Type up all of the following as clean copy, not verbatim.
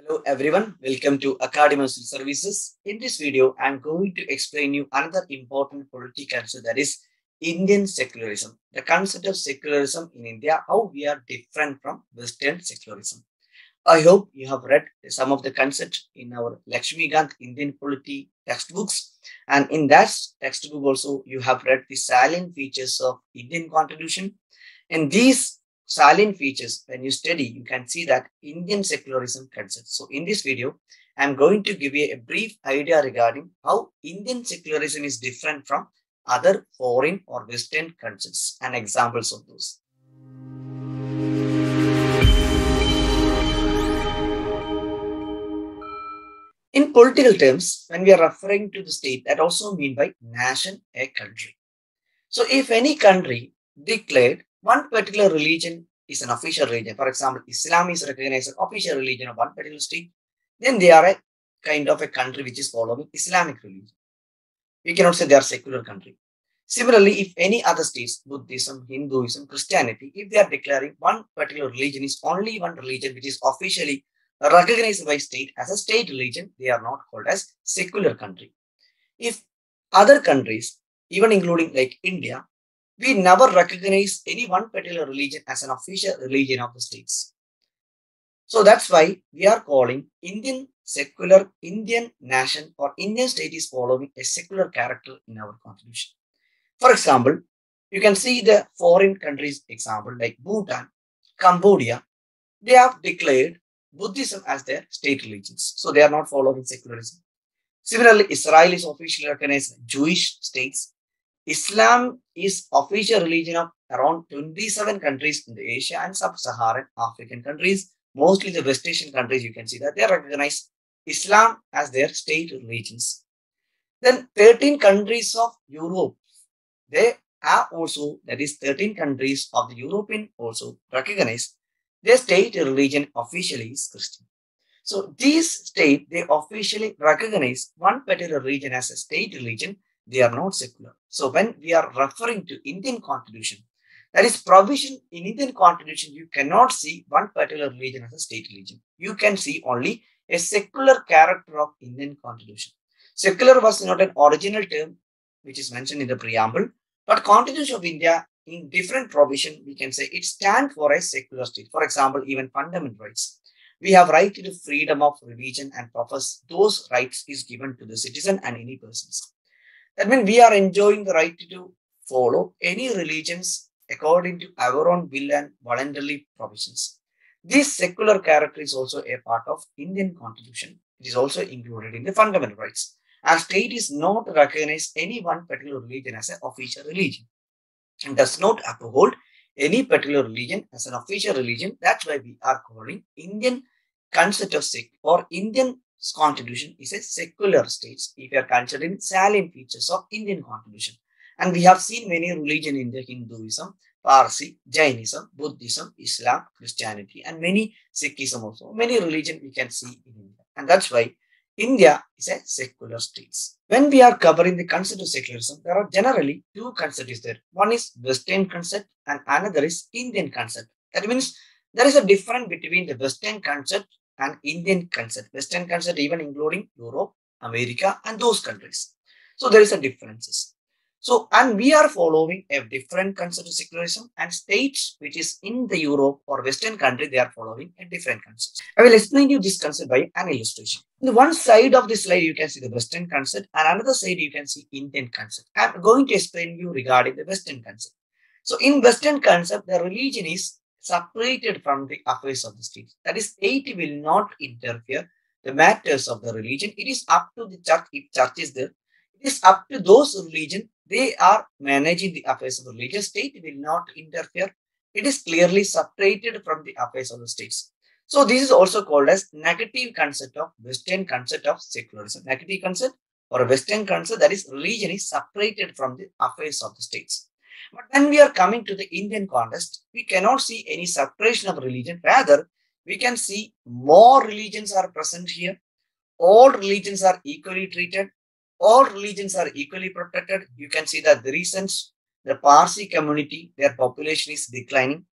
Hello everyone, welcome to Academic Services. In this video, I am going to explain you another important political concept, that is Indian secularism. The concept of secularism in India, how we are different from Western secularism. I hope you have read some of the concepts in our Lakshmikant Indian polity textbooks, and in that textbook also you have read the salient features of Indian constitution. And these salient features, when you study, you can see that Indian secularism concept. So in this video, I'm going to give you a brief idea regarding how Indian secularism is different from other foreign or Western concepts and examples of those. In political terms, when we are referring to the state, that also mean by nation, a country. So if any country declared one particular religion is an official religion, for example, Islam is recognized as an official religion of one particular state, then they are a kind of a country which is following Islamic religion. We cannot say they are secular country. Similarly, if any other states, Buddhism, Hinduism, Christianity, if they are declaring one particular religion is only one religion which is officially recognized by state as a state religion, they are not called as secular country. If other countries, even including like India, we never recognize any one particular religion as an official religion of the states. So that's why we are calling Indian secular, Indian nation or Indian state is following a secular character in our constitution. For example, you can see the foreign countries example like Bhutan, Cambodia, they have declared Buddhism as their state religions. So they are not following secularism. Similarly, Israel is officially recognized Jewish states. Islam is official religion of around 27 countries in the Asia and sub-Saharan African countries. Mostly the West Asian countries, you can see that they recognize Islam as their state religions. Then 13 countries of Europe, they are also, that is 13 countries of the European also recognize their state religion officially is Christian. So these states, they officially recognize one particular religion as a state religion. They are not secular. So when we are referring to Indian constitution, that is provision in Indian constitution, you cannot see one particular religion as a state religion. You can see only a secular character of Indian constitution. Secular was not an original term which is mentioned in the preamble, but Constitution of India in different provision, we can say it stands for a secular state. For example, even fundamental rights. We have right to freedom of religion and profess those rights is given to the citizen and any persons. That means we are enjoying the right to follow any religions according to our own will and voluntarily provisions. This secular character is also a part of Indian constitution. It is also included in the fundamental rights. Our state is not recognize any one particular religion as an official religion and does not uphold any particular religion as an official religion. That's why we are calling Indian concept of or Indian constitution is a secular state if you are considering salient features of Indian constitution. And we have seen many religions in the Hinduism, Parsi, Jainism, Buddhism, Islam, Christianity, and many Sikhism also. Many religions we can see in India. And that's why India is a secular state. When we are covering the concept of secularism, there are generally two concepts there. One is Western concept and another is Indian concept. That means there is a difference between the Western concept and Indian concept. Western concept even including Europe, America and those countries. So there is a differences. So, and we are following a different concept of secularism, and states which is in the Europe or Western country, they are following a different concept. I will explain you this concept by an illustration. On the one side of the slide, you can see the Western concept, and another side you can see Indian concept. I am going to explain you regarding the Western concept. So in Western concept, the religion is separated from the affairs of the state. That is, state will not interfere the matters of the religion. It is up to the church, if church is there. It is up to those religion. They are managing the affairs of the religion. State will not interfere. It is clearly separated from the affairs of the states. So this is also called as negative concept of Western concept of secularism. Negative concept or a Western concept, that is religion is separated from the affairs of the states. But when we are coming to the Indian context, we cannot see any separation of religion. Rather, we can see more religions are present here. All religions are equally treated. All religions are equally protected. You can see that the reasons the Parsi community, their population is declining.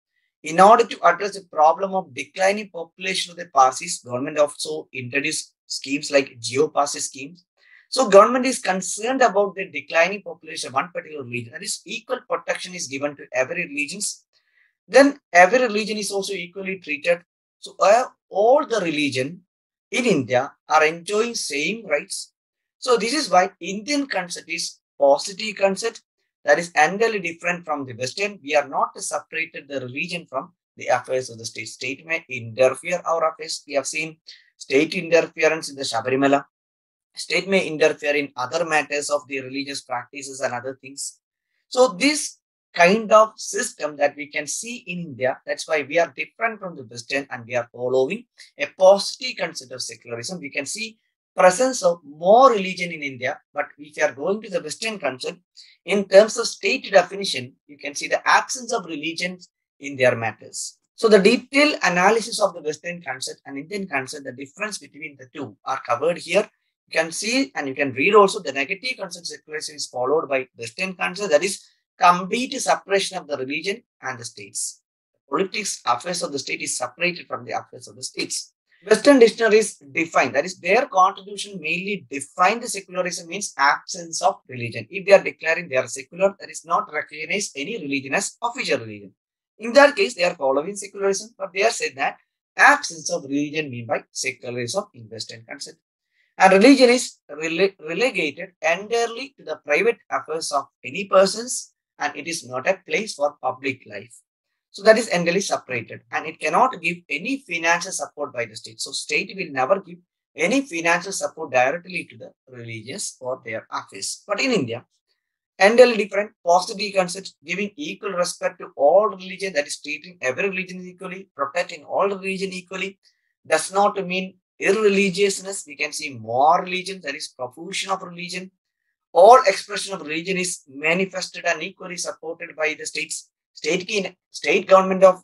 In order to address the problem of declining population of the passes, government also introduced schemes like geo-passes schemes. So government is concerned about the declining population of one particular region. That is, equal protection is given to every regions. Then every religion is also equally treated. So all the religion in India are enjoying same rights. So this is why Indian concept is positive concept that is entirely different from the Western. We are not separated the religion from the affairs of the state. State may interfere our affairs. We have seen state interference in the Shabarimala. State may interfere in other matters of the religious practices and other things. So this kind of system that we can see in India, that's why we are different from the Western and we are following a positive concept of secularism. We can see presence of more religion in India, but if you are going to the Western concept, in terms of state definition, you can see the absence of religion in their matters. So the detailed analysis of the Western concept and Indian concept, the difference between the two are covered here. You can see and you can read also the negative concept secularism is followed by Western concept, that is complete separation of the religion and the states. Politics, affairs of the state is separated from the affairs of the states. Western dictionaries define, that is their contribution mainly define the secularism means absence of religion. If they are declaring they are secular, that is not recognize any religion as official religion. In that case, they are following secularism, but they are said that absence of religion mean by secularism in Western concept. And religion is relegated entirely to the private affairs of any persons and it is not a place for public life. So that is entirely separated and it cannot give any financial support by the state. So state will never give any financial support directly to the religious or their affairs. But in India, entirely different positive concepts giving equal respect to all religion, that is treating every religion equally, protecting all religion equally, does not mean irreligiousness. We can see more religion, that is profusion of religion. All expression of religion is manifested and equally supported by the states. State government of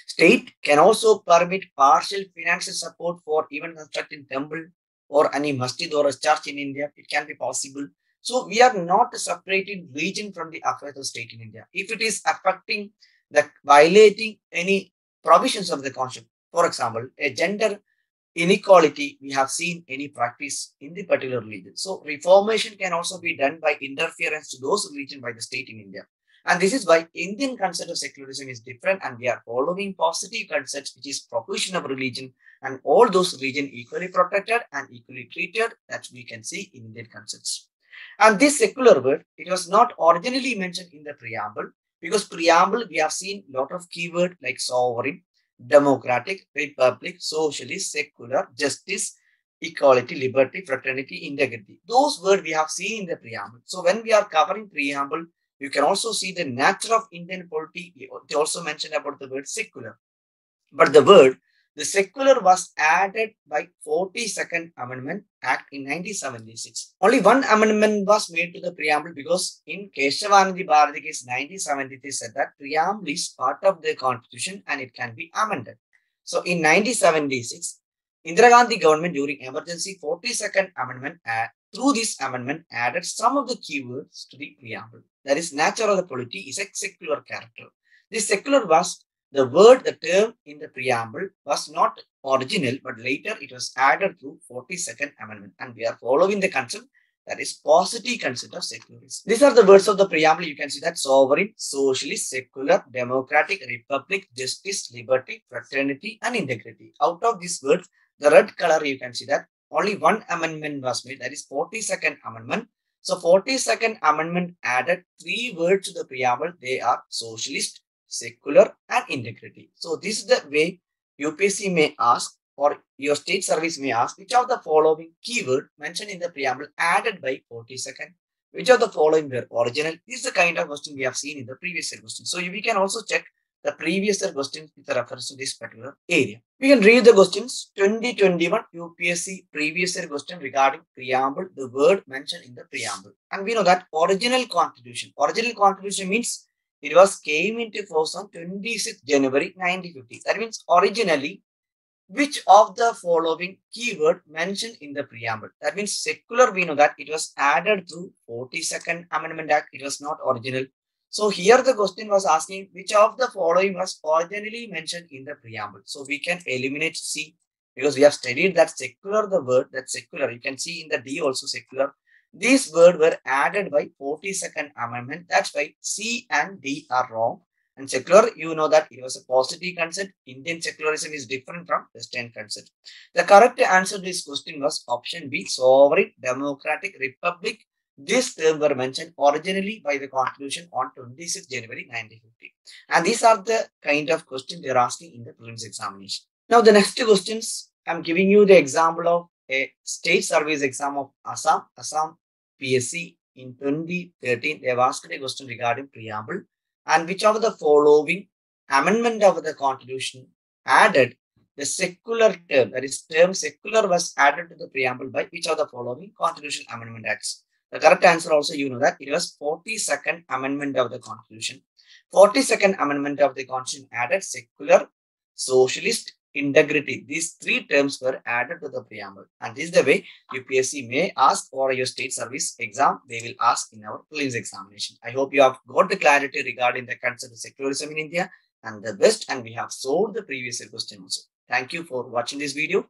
state can also permit partial financial support for even constructing temple or any masjid or a church in India. It can be possible. So we are not separating religion from the affairs of state in India. If it is affecting the violating any provisions of the constitution, for example, a gender inequality, we have seen any practice in the particular religion. So reformation can also be done by interference to those religion by the state in India. And this is why Indian concept of secularism is different and we are following positive concepts which is profusion of religion and all those religion equally protected and equally treated that we can see in Indian concepts. And this secular word, it was not originally mentioned in the preamble because preamble we have seen a lot of keyword like sovereign, democratic, republic, socialist, secular, justice, equality, liberty, fraternity, integrity. Those words we have seen in the preamble. So when we are covering preamble, you can also see the nature of Indian polity. They also mentioned about the word secular. But the secular was added by 42nd Amendment Act in 1976. Only one amendment was made to the preamble because in Keshavanandi Bharati case 1973 said that preamble is part of the constitution and it can be amended. So in 1976, Indira Gandhi government during emergency 42nd Amendment Act, through this amendment added some of the keywords to the preamble. That is, nature of the polity is a secular character. This secular was the word, the term in the preamble was not original, but later it was added through 42nd Amendment. And we are following the concept that is positive concept of secularism. These are the words of the preamble. You can see that sovereign, socialist, secular, democratic, republic, justice, liberty, fraternity, and integrity. Out of these words, the red color, you can see that only one amendment was made, that is 42nd Amendment. So 42nd Amendment added 3 words to the preamble. They are socialist, secular, and integrity. So this is the way UPSC may ask or your state service may ask which of the following keyword mentioned in the preamble added by 42nd, which of the following were original. This is the kind of question we have seen in the previous year question. So we can also check the previous year questions with reference to this particular area. We can read the questions. 2021 UPSC previous year question regarding preamble, the word mentioned in the preamble. And we know that original constitution. Original constitution means it was came into force on 26th January 1950. That means originally, which of the following keyword mentioned in the preamble? That means secular, we know that it was added through 42nd Amendment Act. It was not original. So here the question was asking which of the following was originally mentioned in the preamble. So we can eliminate C because we have studied that secular, the word that secular, you can see in the D also secular. These words were added by 42nd Amendment. That's why C and D are wrong. And secular, you know that it was a positive concept. Indian secularism is different from Western concept. The correct answer to this question was option B, sovereign democratic republic. These terms were mentioned originally by the Constitution on 26 January 1950. And these are the kind of questions they're asking in the prelims examination. Now, the next questions, I'm giving you the example of a state service exam of Assam PSC in 2013. They have asked a question regarding preamble and which of the following amendment of the Constitution added the secular term, that is term secular was added to the preamble by which of the following constitutional amendment acts. The correct answer also, you know that it was 42nd Amendment of the Constitution. 42nd Amendment of the Constitution added secular, socialist, integrity. These three terms were added to the preamble. And this is the way UPSC may ask for your state service exam. They will ask in our prelims examination. I hope you have got the clarity regarding the concept of secularism in India and the best. And we have solved the previous year question also. Thank you for watching this video.